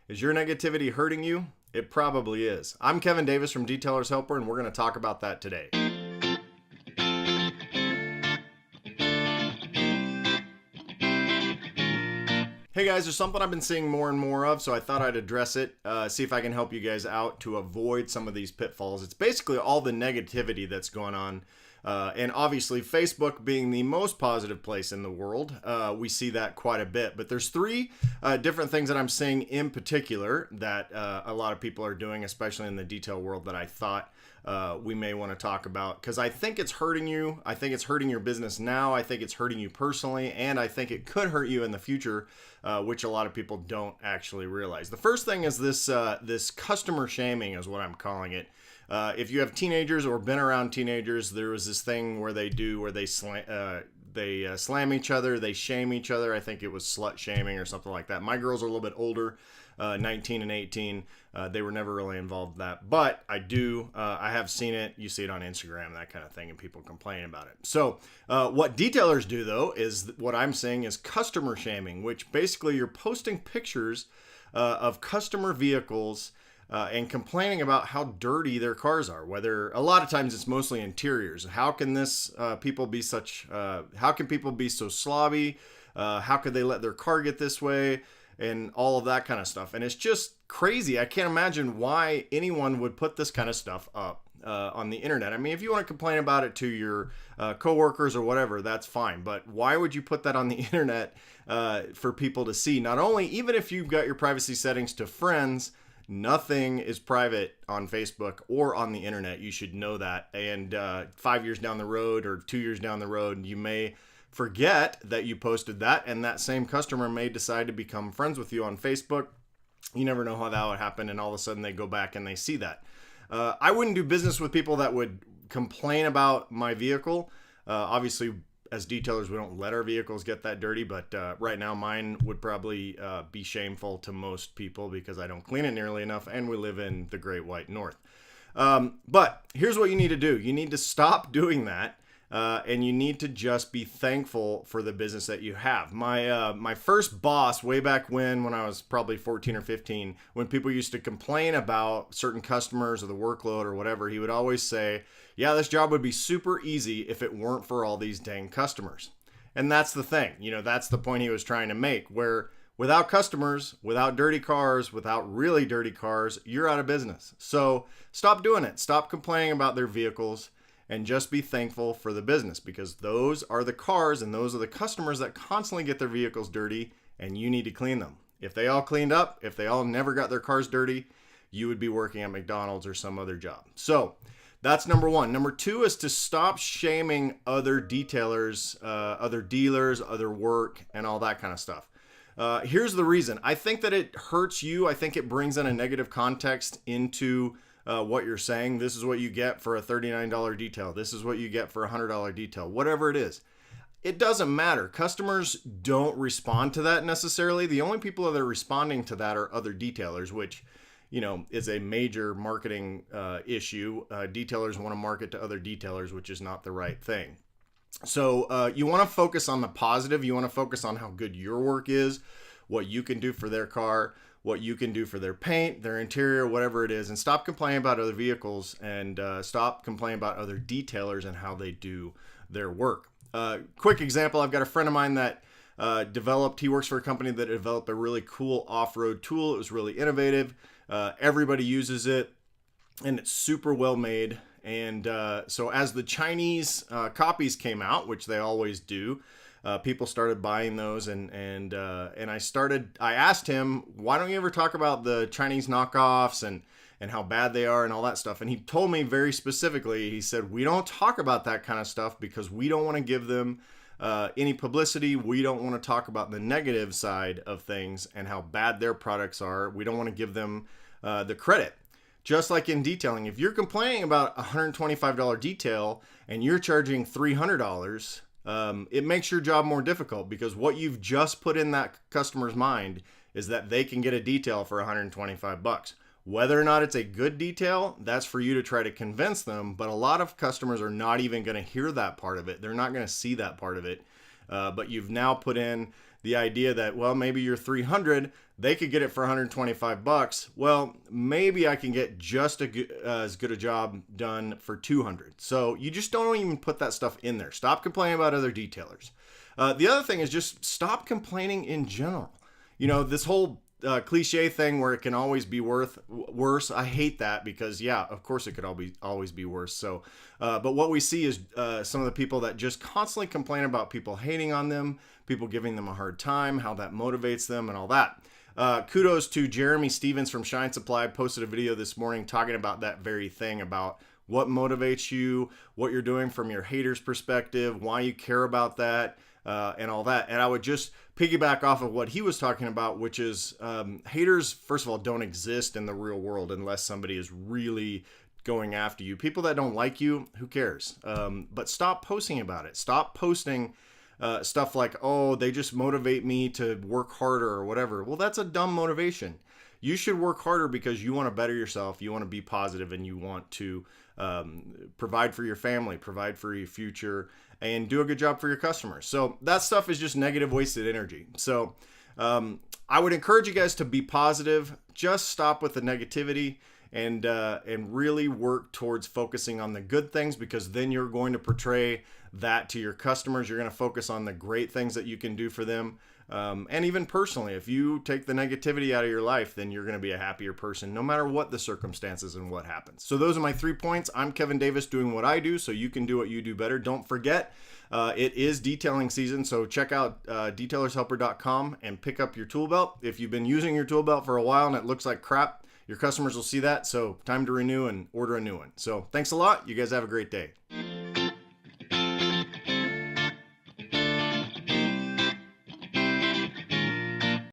Is your negativity hurting you? It probably is. I'm Kevin Davis from Detailers Helper, and we're going to talk about that today. Hey guys, there's something I've been seeing more and more of, so I thought I'd address it, see if I can help you guys out to avoid some of these pitfalls. It's basically all the negativity that's going on. And obviously, Facebook being the most positive place in the world, we see that quite a bit. But there's three different things that I'm seeing in particular that a lot of people are doing, especially in the detail world, that I thought we may want to talk about, because I think it's hurting you. I think it's hurting your business now. I think it's hurting you personally, and I think it could hurt you in the future, which a lot of people don't actually realize. The first thing is this customer shaming is what I'm calling it. If you have teenagers or been around teenagers, there was this thing where they slam each other, they shame each other. I think it was slut shaming or something like that. My girls are a little bit older, 19 and 18. They were never really involved in that, but I have seen it. You see it on Instagram, that kind of thing, and people complain about it. So what detailers do, though, is what I'm saying is customer shaming, which basically you're posting pictures of customer vehicles and complaining about how dirty their cars are. Whether a lot of times it's mostly interiors. How can people be so slobby? How could they let their car get this way? And all of that kind of stuff. And it's just crazy. I can't imagine why anyone would put this kind of stuff up on the internet. I mean, if you want to complain about it to your coworkers or whatever, that's fine. But why would you put that on the internet for people to see? Not only, even if you've got your privacy settings to friends, nothing is private on Facebook or on the internet. You should know that. And 5 years down the road or 2 years down the road, you may forget that you posted that, and that same customer may decide to become friends with you on Facebook. You never know how that would happen, and all of a sudden they go back and they see that. I wouldn't do business with people that would complain about my vehicle. Obviously, as detailers, we don't let our vehicles get that dirty, but right now mine would probably be shameful to most people because I don't clean it nearly enough, and we live in the Great White North. But here's what you need to do. You need to stop doing that, and you need to just be thankful for the business that you have. My first boss, way back when I was probably 14 or 15, when people used to complain about certain customers or the workload or whatever, he would always say, yeah, this job would be super easy if it weren't for all these dang customers. And that's the thing. That's the point he was trying to make, where without customers, without dirty cars, without really dirty cars, you're out of business. So stop doing it. Stop complaining about their vehicles and just be thankful for the business, because those are the cars and those are the customers that constantly get their vehicles dirty, and you need to clean them. If they all cleaned up, if they all never got their cars dirty, you would be working at McDonald's or some other job. So that's number one. Number two is to stop shaming other detailers, other dealers, other work, and all that kind of stuff. Here's the reason. I think that it hurts you. I think it brings in a negative context into what you're saying. This is what you get for a $39 detail. This is what you get for a $100 detail, whatever it is. It doesn't matter. Customers don't respond to that necessarily. The only people that are responding to that are other detailers, which is a major marketing issue. Detailers want to market to other detailers, which is not the right thing. So you want to focus on the positive. You want to focus on how good your work is, what you can do for their car, what you can do for their paint, their interior, whatever it is, and stop complaining about other vehicles, and stop complaining about other detailers and how they do their work. Quick example, I've got a friend of mine that he works for a company that developed a really cool off-road tool. It was really innovative. Everybody uses it, and it's super well made. And so as the Chinese copies came out, which they always do, people started buying those, and I asked him, why don't you ever talk about the Chinese knockoffs and how bad they are and all that stuff? And he told me very specifically, he said, we don't talk about that kind of stuff because we don't want to give them any publicity. We don't want to talk about the negative side of things and how bad their products are. We don't want to give them the credit. Just like in detailing, if you're complaining about a $125 detail and you're charging $300, it makes your job more difficult, because what you've just put in that customer's mind is that they can get a detail for $125. Whether or not it's a good detail, that's for you to try to convince them. But a lot of customers are not even going to hear that part of it. They're not going to see that part of it. But you've now put in the idea that, well, maybe you're 300, they could get it for 125 bucks. Well, maybe I can get just as good a job done for 200. So you just don't even put that stuff in there. Stop complaining about other detailers. The other thing is just stop complaining in general. You know, this whole cliche thing where it can always be worse. I hate that because, yeah, of course it could always be worse. So, but what we see is some of the people that just constantly complain about people hating on them, people giving them a hard time, how that motivates them and all that. Kudos to Jeremy Stevens from Shine Supply. Posted a video this morning talking about that very thing, about what motivates you, what you're doing from your haters' perspective, why you care about that, and all that. And I would just piggyback off of what he was talking about, which is haters, first of all, don't exist in the real world unless somebody is really going after you. People that don't like you, who cares? But stop posting about it. Stop posting stuff like, oh, they just motivate me to work harder or whatever. Well, that's a dumb motivation. You should work harder because you want to better yourself, you want to be positive, and you want to provide for your family, provide for your future, and do a good job for your customers. So that stuff is just negative, wasted energy. So I would encourage you guys to be positive. Just stop with the negativity and really work towards focusing on the good things, because then you're going to portray that to your customers. You're going to focus on the great things that you can do for them. And even personally, if you take the negativity out of your life, then you're going to be a happier person no matter what the circumstances and what happens. So those are my 3 points. I'm Kevin Davis, doing what I do so you can do what you do better. Don't forget, it is detailing season. So check out detailershelper.com and pick up your tool belt. If you've been using your tool belt for a while and it looks like crap, your customers will see that. So time to renew and order a new one. So thanks a lot. You guys have a great day.